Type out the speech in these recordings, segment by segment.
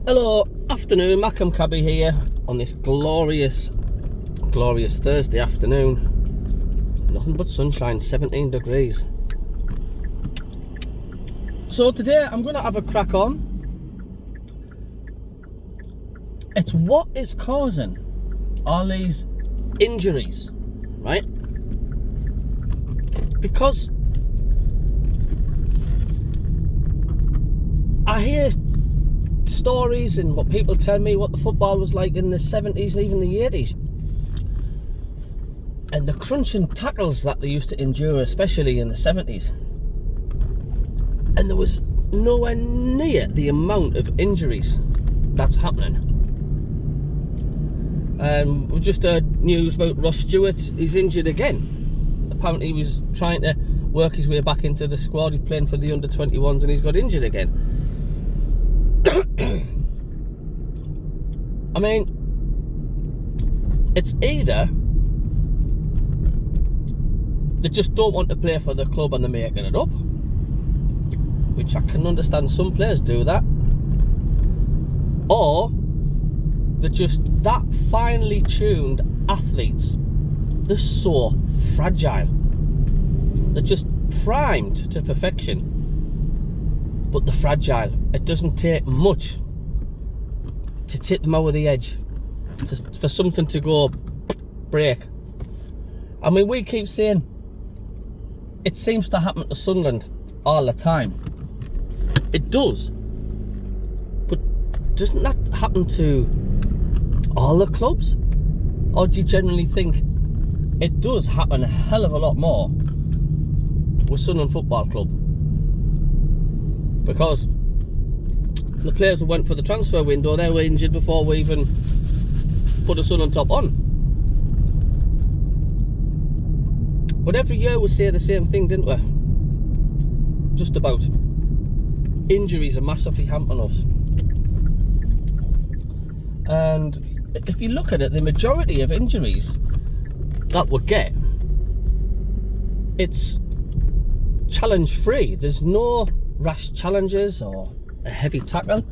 Hello, afternoon, MACKEM CABBIE here on this glorious Thursday afternoon. Nothing but sunshine, 17 degrees. So today I'm going to have a crack on. It's what is causing all these injuries, right? Because I hear stories and what people tell me what the football was like in the 70s and even the 80s, and the crunching tackles that they used to endure, especially in the 70s, and there was nowhere near the amount of injuries that's happening. We've just heard news about Ross Stewart. He's injured again. Apparently he was trying to work his way back into the squad. He's playing for the under-21s and he's got injured again. I mean, it's either they just don't want to play for the club and they're making it up, which I can understand some players do that, or they're just that finely tuned athletes. They're so fragile. They're just primed to perfection, but they're fragile. It doesn't take much to tip them over the edge, for something to go break. I mean, we keep saying it seems to happen to Sunderland all the time. It does, but doesn't that happen to all the clubs? Or do you generally think it does happen a hell of a lot more with Sunderland Football Club? Because the players who went for the transfer window, they were injured before we even put a Sunderland top on. But every year we say the same thing, didn't we? Just about. Injuries are massively hampering us. And if you look at it, the majority of injuries that we get, it's challenge free. There's no rash challenges or a heavy tackle.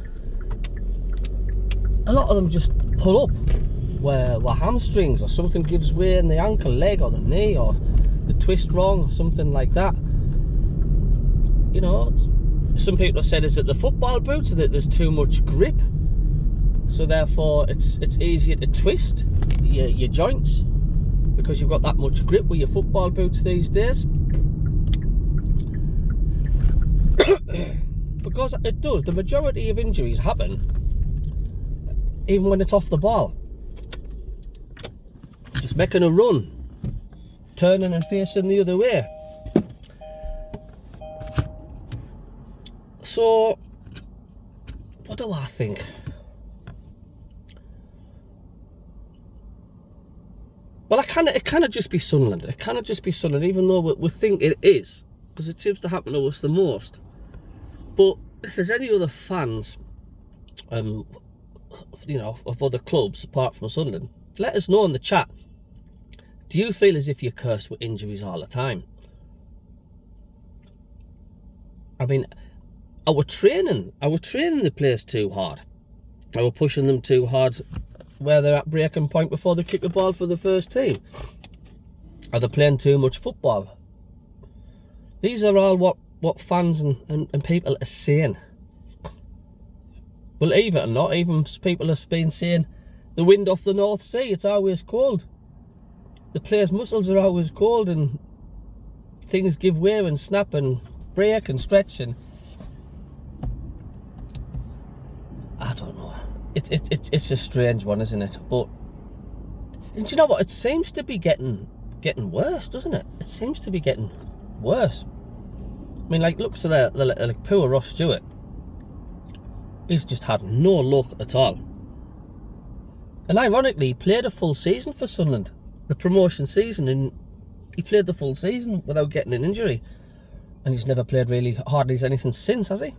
A lot of them just pull up where hamstrings or something gives way in the ankle, leg or the knee, or the twist wrong or something like that. You know, some people have said, is it the football boots that there's too much grip, so therefore it's easier to twist your joints because you've got that much grip with your football boots these days? Because it does. The majority of injuries happen even when it's off the ball. Just making a run, turning and facing the other way. So, what do I think? Well, it cannot just be Sunderland. It cannot just be Sunderland, even though we think it is, because it seems to happen to us the most. But if there's any other fans, you know, of other clubs apart from Sunderland, let us know in the chat. Do you feel as if you're cursed with injuries all the time? I mean, are we training the players too hard? Are we pushing them too hard where they're at breaking point before they kick the ball for the first team? Are they playing too much football? These are all what fans and people are saying. Believe it or not, even people have been saying the wind off the North Sea, it's always cold. The players' muscles are always cold and things give way and snap and break and stretch, and I don't know. It's a strange one, isn't it? But and do you know what? It seems to be getting worse, doesn't it? It seems to be getting worse. I mean, like, look, so like poor Ross Stewart. He's just had no luck at all. And ironically, he played a full season for Sunderland, the promotion season, and he played the full season without getting an injury. And he's never played really hardly anything since, has he?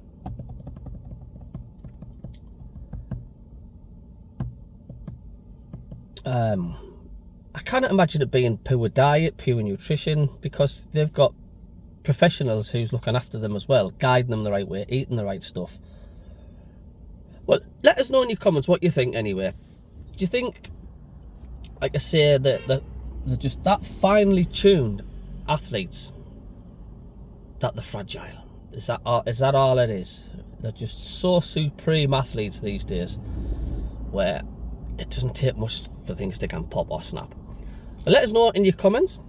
I cannot imagine it being poor diet, poor nutrition, because they've got professionals who's looking after them as well, guiding them the right way, eating the right stuff. Well, let us know in your comments what you think anyway. Do you think, like I say, that they're just that finely tuned athletes, that they're fragile? Is that all it is? They're just so supreme athletes these days, where it doesn't take much for things to can pop or snap. But let us know in your comments.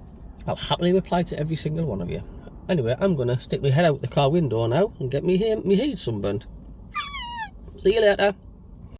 I'll happily reply to every single one of you. Anyway, I'm going to stick my head out the car window now and get me heat sunburned. See you later.